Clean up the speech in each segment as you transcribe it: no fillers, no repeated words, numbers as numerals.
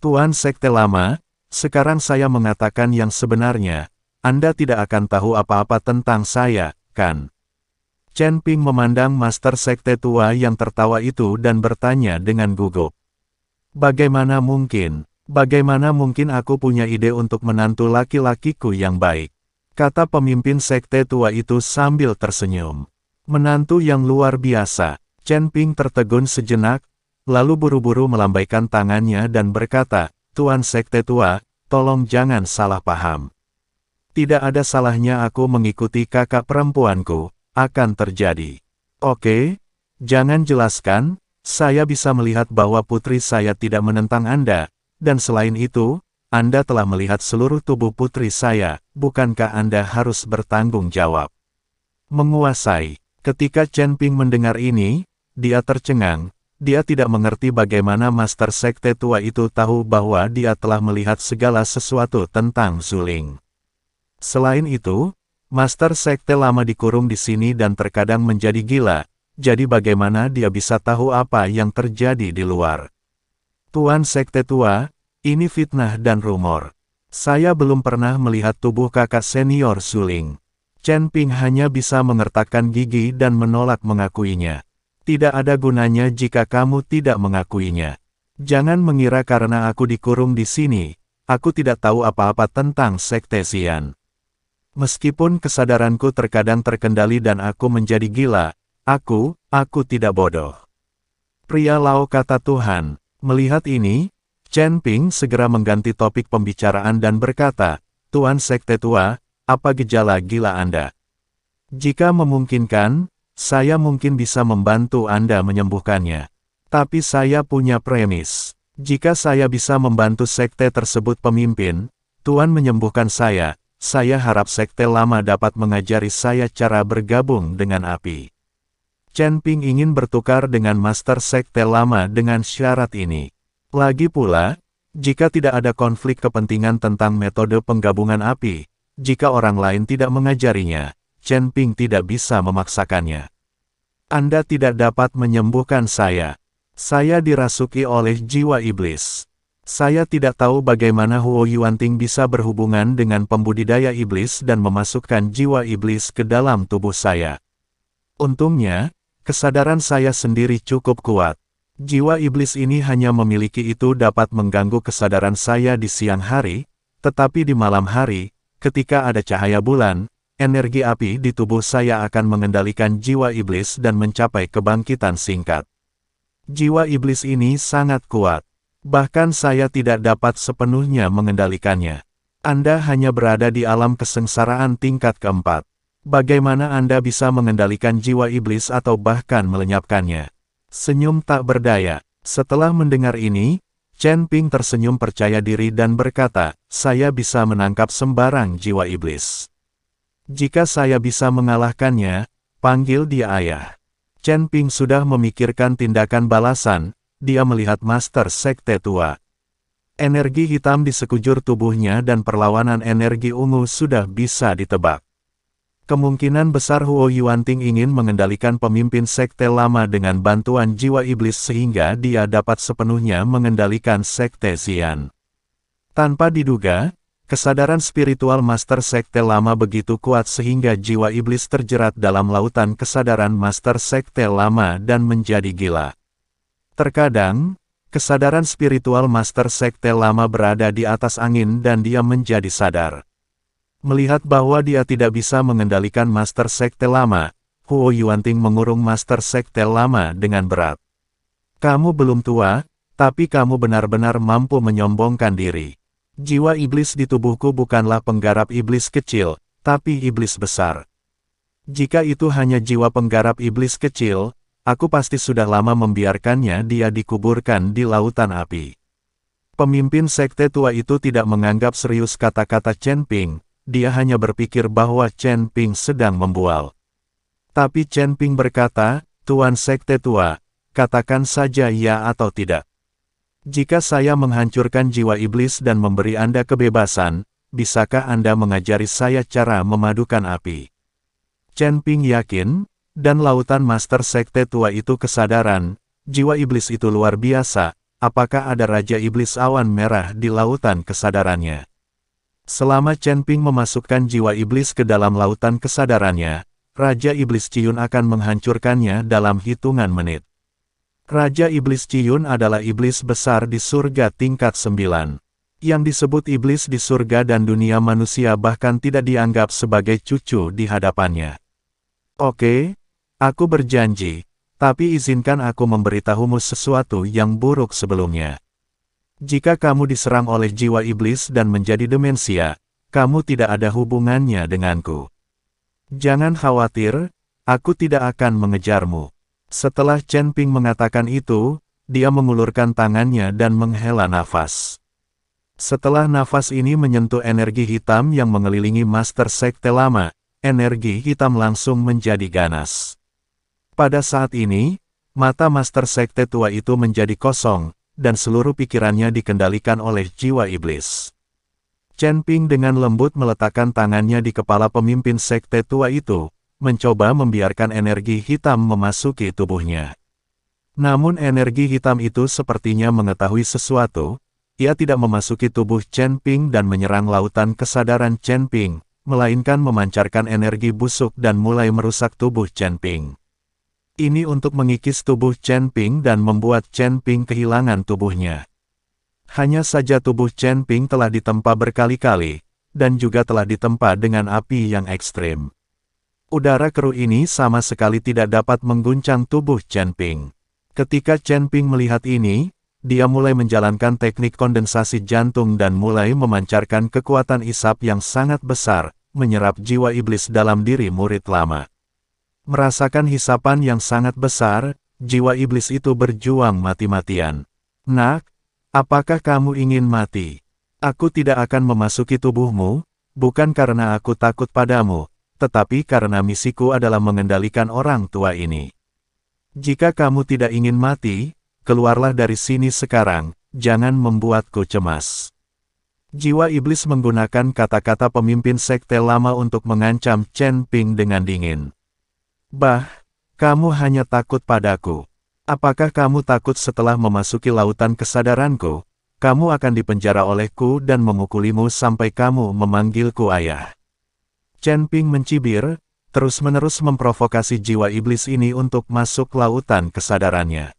Tuan Sekte Lama, sekarang saya mengatakan yang sebenarnya, Anda tidak akan tahu apa-apa tentang saya, kan? Chen Ping memandang Master Sekte Tua yang tertawa itu dan bertanya dengan gugup. Bagaimana mungkin aku punya ide untuk menantu laki-lakiku yang baik? Kata pemimpin Sekte Tua itu sambil tersenyum. Menantu yang luar biasa. Chen Ping tertegun sejenak, lalu buru-buru melambaikan tangannya dan berkata, Tuan Sekte Tua, tolong jangan salah paham. Tidak ada salahnya aku mengikuti kakak perempuanku, akan terjadi. Oke, jangan jelaskan, saya bisa melihat bahwa putri saya tidak menentang Anda, dan selain itu, Anda telah melihat seluruh tubuh putri saya, bukankah Anda harus bertanggung jawab? Menguasai. Ketika Chen Ping mendengar ini, dia tercengang. Dia tidak mengerti bagaimana Master Sekte Tua itu tahu bahwa dia telah melihat segala sesuatu tentang Zuling. Selain itu, Master Sekte Lama dikurung di sini dan terkadang menjadi gila, jadi bagaimana dia bisa tahu apa yang terjadi di luar? Tuan Sekte Tua, ini fitnah dan rumor. Saya belum pernah melihat tubuh kakak senior Zuling. Chen Ping hanya bisa mengertakkan gigi dan menolak mengakuinya. Tidak ada gunanya jika kamu tidak mengakuinya. Jangan mengira karena aku dikurung di sini, aku tidak tahu apa-apa tentang Sekte Xian. Meskipun kesadaranku terkadang terkendali dan aku menjadi gila, aku tidak bodoh. Pria Lao, kata Tuhan. Melihat ini, Chen Ping segera mengganti topik pembicaraan dan berkata, Tuan Sekte Tua, apa gejala gila Anda? Jika memungkinkan, saya mungkin bisa membantu Anda menyembuhkannya. Tapi saya punya premis. Jika saya bisa membantu sekte tersebut pemimpin, Tuan menyembuhkan saya harap Sekte Lama dapat mengajari saya cara bergabung dengan api. Chen Ping ingin bertukar dengan Master Sekte Lama dengan syarat ini. Lagi pula, jika tidak ada konflik kepentingan tentang metode penggabungan api, jika orang lain tidak mengajarinya, Chen Ping tidak bisa memaksakannya. Anda tidak dapat menyembuhkan saya. Saya dirasuki oleh jiwa iblis. Saya tidak tahu bagaimana Huo Yuanting bisa berhubungan dengan pembudidaya iblis dan memasukkan jiwa iblis ke dalam tubuh saya. Untungnya, kesadaran saya sendiri cukup kuat. Jiwa iblis ini hanya memiliki itu dapat mengganggu kesadaran saya di siang hari, tetapi di malam hari, ketika ada cahaya bulan, energi api di tubuh saya akan mengendalikan jiwa iblis dan mencapai kebangkitan singkat. Jiwa iblis ini sangat kuat. Bahkan saya tidak dapat sepenuhnya mengendalikannya. Anda hanya berada di alam kesengsaraan tingkat keempat. Bagaimana Anda bisa mengendalikan jiwa iblis atau bahkan melenyapkannya? Senyum tak berdaya. Setelah mendengar ini, Chen Ping tersenyum percaya diri dan berkata, saya bisa menangkap sembarang jiwa iblis. Jika saya bisa mengalahkannya, panggil dia ayah. Chen Ping sudah memikirkan tindakan balasan, dia melihat Master Sekte Tua. Energi hitam di sekujur tubuhnya dan perlawanan energi ungu sudah bisa ditebak. Kemungkinan besar Huo Yuanting ingin mengendalikan pemimpin Sekte Lama dengan bantuan jiwa iblis sehingga dia dapat sepenuhnya mengendalikan Sekte Xian. Tanpa diduga, kesadaran spiritual Master Sekte Lama begitu kuat sehingga jiwa iblis terjerat dalam lautan kesadaran Master Sekte Lama dan menjadi gila. Terkadang, kesadaran spiritual Master Sekte Lama berada di atas angin dan dia menjadi sadar. Melihat bahwa dia tidak bisa mengendalikan Master Sekte Lama, Huo Yuanting mengurung Master Sekte Lama dengan berat. Kamu belum tua, tapi kamu benar-benar mampu menyombongkan diri. Jiwa iblis di tubuhku bukanlah penggarap iblis kecil, tapi iblis besar. Jika itu hanya jiwa penggarap iblis kecil, aku pasti sudah lama membiarkannya dia dikuburkan di lautan api. Pemimpin Sekte Tua itu tidak menganggap serius kata-kata Chen Ping. Dia hanya berpikir bahwa Chen Ping sedang membual. Tapi Chen Ping berkata, Tuan Sekte Tua, katakan saja ya atau tidak. Jika saya menghancurkan jiwa iblis dan memberi Anda kebebasan, bisakah Anda mengajari saya cara memadukan api? Chen Ping yakin, dan lautan Master Sekte Tua itu kesadaran, jiwa iblis itu luar biasa, apakah ada Raja Iblis Awan Merah di lautan kesadarannya? Selama Chen Ping memasukkan jiwa iblis ke dalam lautan kesadarannya, Raja Iblis Ciyun akan menghancurkannya dalam hitungan menit. Raja Iblis Ciyun adalah iblis besar di surga tingkat 9. Yang disebut iblis di surga dan dunia manusia bahkan tidak dianggap sebagai cucu di hadapannya. Oke, aku berjanji, tapi izinkan aku memberitahumu sesuatu yang buruk sebelumnya. Jika kamu diserang oleh jiwa iblis dan menjadi demensia, kamu tidak ada hubungannya denganku. Jangan khawatir, aku tidak akan mengejarmu. Setelah Chen Ping mengatakan itu, dia mengulurkan tangannya dan menghela nafas. Setelah nafas ini menyentuh energi hitam yang mengelilingi Master Sekte Lama, energi hitam langsung menjadi ganas. Pada saat ini, mata Master Sekte Tua itu menjadi kosong, dan seluruh pikirannya dikendalikan oleh jiwa iblis. Chen Ping dengan lembut meletakkan tangannya di kepala pemimpin sekte tua itu, mencoba membiarkan energi hitam memasuki tubuhnya. Namun energi hitam itu sepertinya mengetahui sesuatu, ia tidak memasuki tubuh Chen Ping dan menyerang lautan kesadaran Chen Ping, melainkan memancarkan energi busuk dan mulai merusak tubuh Chen Ping. Ini untuk mengikis tubuh Chen Ping dan membuat Chen Ping kehilangan tubuhnya. Hanya saja tubuh Chen Ping telah ditempa berkali-kali, dan juga telah ditempa dengan api yang ekstrim. Udara keruh ini sama sekali tidak dapat mengguncang tubuh Chen Ping. Ketika Chen Ping melihat ini, dia mulai menjalankan teknik kondensasi jantung dan mulai memancarkan kekuatan isap yang sangat besar, menyerap jiwa iblis dalam diri murid lama. Merasakan hisapan yang sangat besar, jiwa iblis itu berjuang mati-matian. Nak, apakah kamu ingin mati? Aku tidak akan memasuki tubuhmu, bukan karena aku takut padamu, tetapi karena misiku adalah mengendalikan orang tua ini. Jika kamu tidak ingin mati, keluarlah dari sini sekarang, jangan membuatku cemas. Jiwa iblis menggunakan kata-kata pemimpin sekte lama untuk mengancam Chen Ping dengan dingin. Bah, kamu hanya takut padaku. Apakah kamu takut setelah memasuki lautan kesadaranku, kamu akan dipenjara olehku dan memukulimu sampai kamu memanggilku ayah? Chen Ping mencibir, terus-menerus memprovokasi jiwa iblis ini untuk masuk lautan kesadarannya.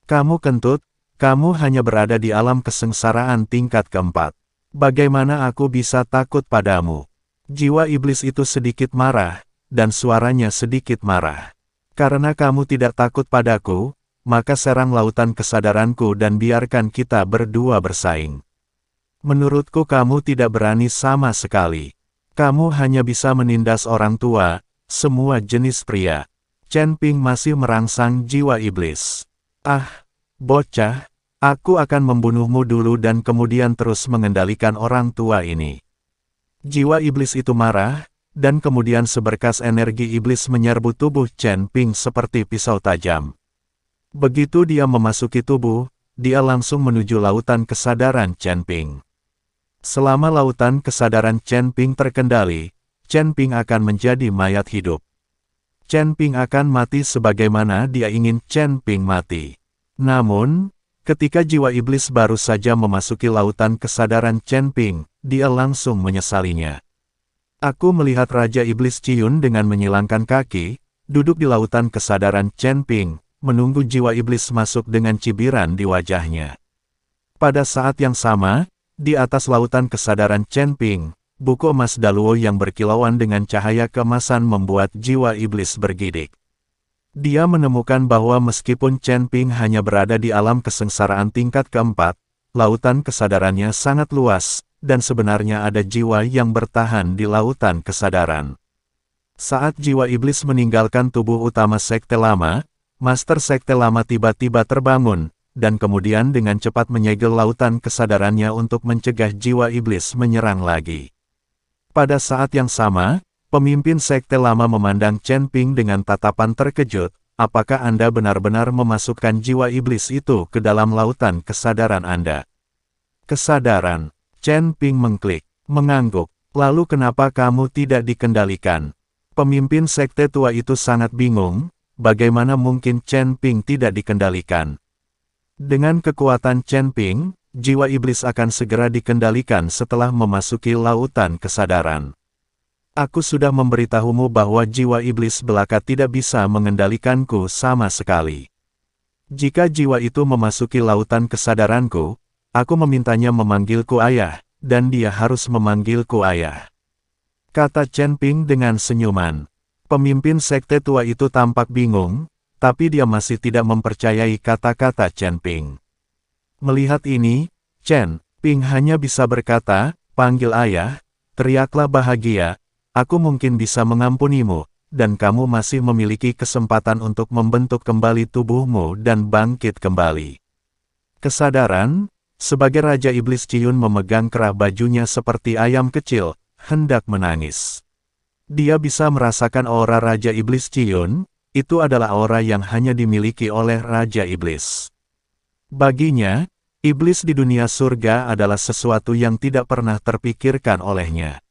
Kamu kentut, kamu hanya berada di alam kesengsaraan tingkat keempat. Bagaimana aku bisa takut padamu? Jiwa iblis itu sedikit marah, dan suaranya sedikit marah. Karena kamu tidak takut padaku, maka serang lautan kesadaranku dan biarkan kita berdua bersaing. Menurutku kamu tidak berani sama sekali. Kamu hanya bisa menindas orang tua, semua jenis pria. Chen Ping masih merangsang jiwa iblis. Ah, bocah, aku akan membunuhmu dulu dan kemudian terus mengendalikan orang tua ini. Jiwa iblis itu marah, dan kemudian seberkas energi iblis menyerbu tubuh Chen Ping seperti pisau tajam. Begitu dia memasuki tubuh, dia langsung menuju lautan kesadaran Chen Ping. Selama lautan kesadaran Chen Ping terkendali, Chen Ping akan menjadi mayat hidup. Chen Ping akan mati sebagaimana dia ingin Chen Ping mati. Namun, ketika jiwa iblis baru saja memasuki lautan kesadaran Chen Ping, dia langsung menyesalinya. Aku melihat Raja Iblis Ciyun dengan menyilangkan kaki, duduk di lautan kesadaran Chen Ping, menunggu jiwa iblis masuk dengan cibiran di wajahnya. Pada saat yang sama, di atas lautan kesadaran Chen Ping, buku emas Daluo yang berkilauan dengan cahaya keemasan membuat jiwa iblis bergidik. Dia menemukan bahwa meskipun Chen Ping hanya berada di alam kesengsaraan tingkat keempat, lautan kesadarannya sangat luas, dan sebenarnya ada jiwa yang bertahan di lautan kesadaran. Saat jiwa iblis meninggalkan tubuh utama sekte lama, Master Sekte Lama tiba-tiba terbangun, dan kemudian dengan cepat menyegel lautan kesadarannya untuk mencegah jiwa iblis menyerang lagi. Pada saat yang sama, pemimpin sekte lama memandang Chen Ping dengan tatapan terkejut, apakah Anda benar-benar memasukkan jiwa iblis itu ke dalam lautan kesadaran Anda? Kesadaran. Chen Ping mengklik, mengangguk, lalu kenapa kamu tidak dikendalikan? Pemimpin sekte tua itu sangat bingung, bagaimana mungkin Chen Ping tidak dikendalikan? Dengan kekuatan Chen Ping, jiwa iblis akan segera dikendalikan setelah memasuki lautan kesadaran. Aku sudah memberitahumu bahwa jiwa iblis belaka tidak bisa mengendalikanku sama sekali. Jika jiwa itu memasuki lautan kesadaranku, aku memintanya memanggilku ayah, dan dia harus memanggilku ayah. Kata Chen Ping dengan senyuman. Pemimpin sekte tua itu tampak bingung, tapi dia masih tidak mempercayai kata-kata Chen Ping. Melihat ini, Chen Ping hanya bisa berkata, "Panggil ayah," teriaklah bahagia, "aku mungkin bisa mengampunimu, dan kamu masih memiliki kesempatan untuk membentuk kembali tubuhmu dan bangkit kembali." Kesadaran, sebagai Raja Iblis Ciyun memegang kerah bajunya seperti ayam kecil, hendak menangis. Dia bisa merasakan aura Raja Iblis Ciyun. Itu adalah aura yang hanya dimiliki oleh Raja Iblis. Baginya, iblis di dunia surga adalah sesuatu yang tidak pernah terpikirkan olehnya.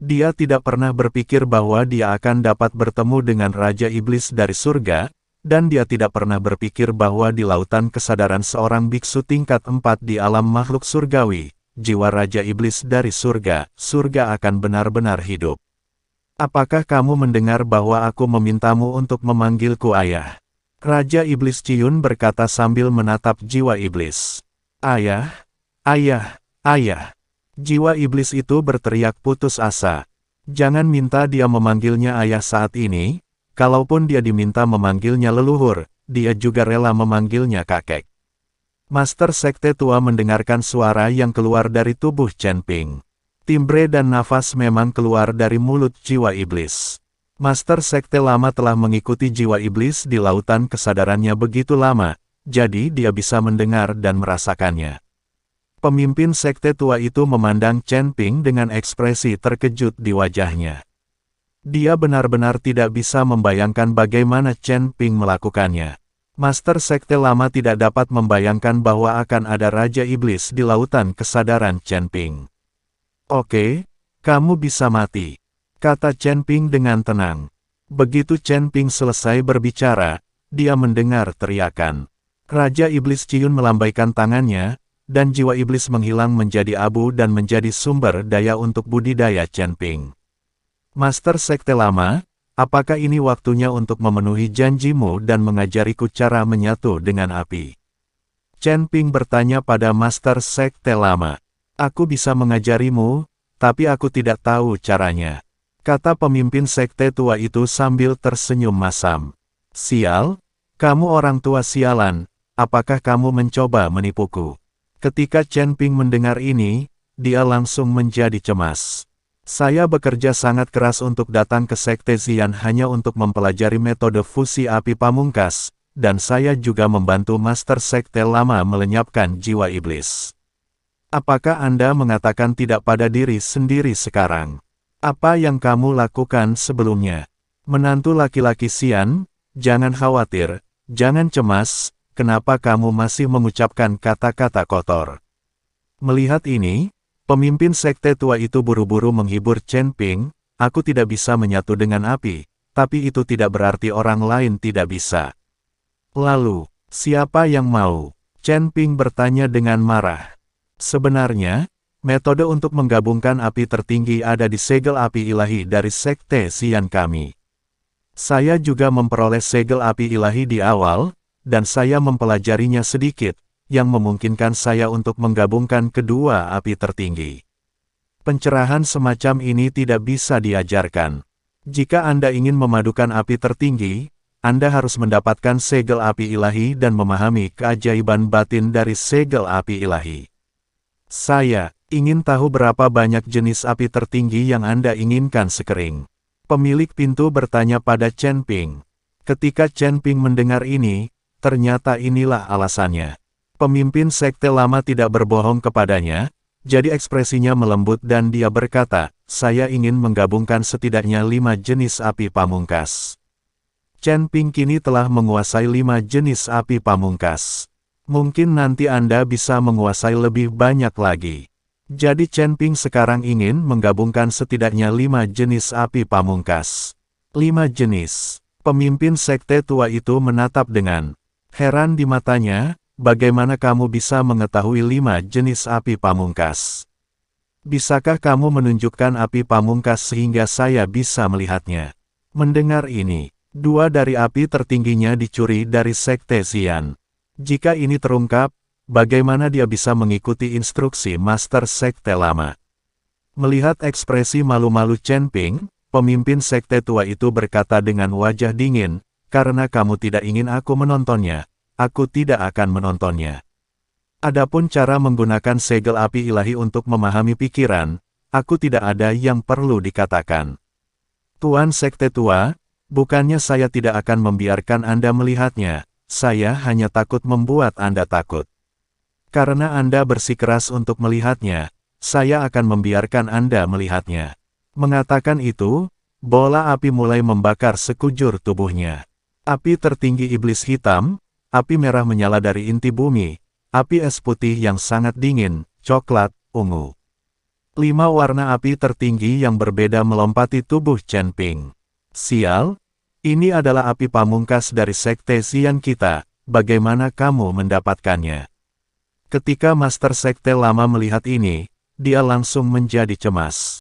Dia tidak pernah berpikir bahwa dia akan dapat bertemu dengan Raja Iblis dari surga, dan dia tidak pernah berpikir bahwa di lautan kesadaran seorang biksu tingkat 4 di alam makhluk surgawi, jiwa Raja Iblis dari surga akan benar-benar hidup. "Apakah kamu mendengar bahwa aku memintamu untuk memanggilku ayah?" Raja Iblis Ciyun berkata sambil menatap jiwa iblis. "Ayah, ayah, ayah." Jiwa iblis itu berteriak putus asa. Jangan minta dia memanggilnya ayah saat ini, kalaupun dia diminta memanggilnya leluhur, dia juga rela memanggilnya kakek. Master Sekte Tua mendengarkan suara yang keluar dari tubuh Chen Ping. Timbre dan nafas memang keluar dari mulut jiwa iblis. Master Sekte Lama telah mengikuti jiwa iblis di lautan kesadarannya begitu lama, jadi dia bisa mendengar dan merasakannya. Pemimpin Sekte Tua itu memandang Chen Ping dengan ekspresi terkejut di wajahnya. Dia benar-benar tidak bisa membayangkan bagaimana Chen Ping melakukannya. Master Sekte Lama tidak dapat membayangkan bahwa akan ada Raja Iblis di lautan kesadaran Chen Ping. "Oke, kamu bisa mati," kata Chen Ping dengan tenang. Begitu Chen Ping selesai berbicara, dia mendengar teriakan. Raja Iblis Ciyun melambaikan tangannya, dan jiwa iblis menghilang menjadi abu dan menjadi sumber daya untuk budidaya Chen Ping. "Master Sekte Lama, apakah ini waktunya untuk memenuhi janjimu dan mengajariku cara menyatu dengan api?" Chen Ping bertanya pada Master Sekte Lama. "Aku bisa mengajarimu, tapi aku tidak tahu caranya," kata pemimpin sekte tua itu sambil tersenyum masam. "Sial, kamu orang tua sialan, apakah kamu mencoba menipuku?" Ketika Chen Ping mendengar ini, dia langsung menjadi cemas. "Saya bekerja sangat keras untuk datang ke Sekte Xian hanya untuk mempelajari metode fusi api pamungkas, dan saya juga membantu Master Sekte Lama melenyapkan jiwa iblis. Apakah Anda mengatakan tidak pada diri sendiri sekarang? Apa yang kamu lakukan sebelumnya? Menantu laki-laki Xian, jangan khawatir, jangan cemas, kenapa kamu masih mengucapkan kata-kata kotor?" Melihat ini, pemimpin sekte tua itu buru-buru menghibur Chen Ping, "Aku tidak bisa menyatu dengan api, tapi itu tidak berarti orang lain tidak bisa." "Lalu, siapa yang mau?" Chen Ping bertanya dengan marah. "Sebenarnya, metode untuk menggabungkan api tertinggi ada di segel api ilahi dari Sekte Xian kami. Saya juga memperoleh segel api ilahi di awal, dan saya mempelajarinya sedikit, yang memungkinkan saya untuk menggabungkan kedua api tertinggi. Pencerahan semacam ini tidak bisa diajarkan. Jika Anda ingin memadukan api tertinggi, Anda harus mendapatkan segel api ilahi dan memahami keajaiban batin dari segel api ilahi. Saya ingin tahu berapa banyak jenis api tertinggi yang Anda inginkan sekering." Pemilik pintu bertanya pada Chen Ping. Ketika Chen Ping mendengar ini, ternyata inilah alasannya. Pemimpin sekte lama tidak berbohong kepadanya, jadi ekspresinya melembut dan dia berkata, "Saya ingin menggabungkan setidaknya 5 jenis api pamungkas." Chen Ping kini telah menguasai 5 jenis api pamungkas. Mungkin nanti Anda bisa menguasai lebih banyak lagi. Jadi Chen Ping sekarang ingin menggabungkan setidaknya 5 jenis api pamungkas. 5 jenis. Pemimpin sekte tua itu menatap dengan heran di matanya, bagaimana kamu bisa mengetahui 5 jenis api pamungkas? Bisakah kamu menunjukkan api pamungkas sehingga saya bisa melihatnya? Mendengar ini, 2 dari api tertingginya dicuri dari Sekte Xian. Jika ini terungkap, bagaimana dia bisa mengikuti instruksi Master Sekte Lama? Melihat ekspresi malu-malu Chen Ping, pemimpin Sekte Tua itu berkata dengan wajah dingin, karena kamu tidak ingin aku menontonnya, aku tidak akan menontonnya. Adapun cara menggunakan segel api ilahi untuk memahami pikiran, aku tidak ada yang perlu dikatakan. Tuan Sekte Tua, bukannya saya tidak akan membiarkan Anda melihatnya, saya hanya takut membuat Anda takut. Karena Anda bersikeras untuk melihatnya, saya akan membiarkan Anda melihatnya. Mengatakan itu, bola api mulai membakar sekujur tubuhnya. Api tertinggi iblis hitam, api merah menyala dari inti bumi, api es putih yang sangat dingin, coklat, ungu. 5 warna api tertinggi yang berbeda melompati tubuh Chen Ping. Sial, ini adalah api pamungkas dari Sekte Xian kita, bagaimana kamu mendapatkannya? Ketika Master Sekte Lama melihat ini, dia langsung menjadi cemas.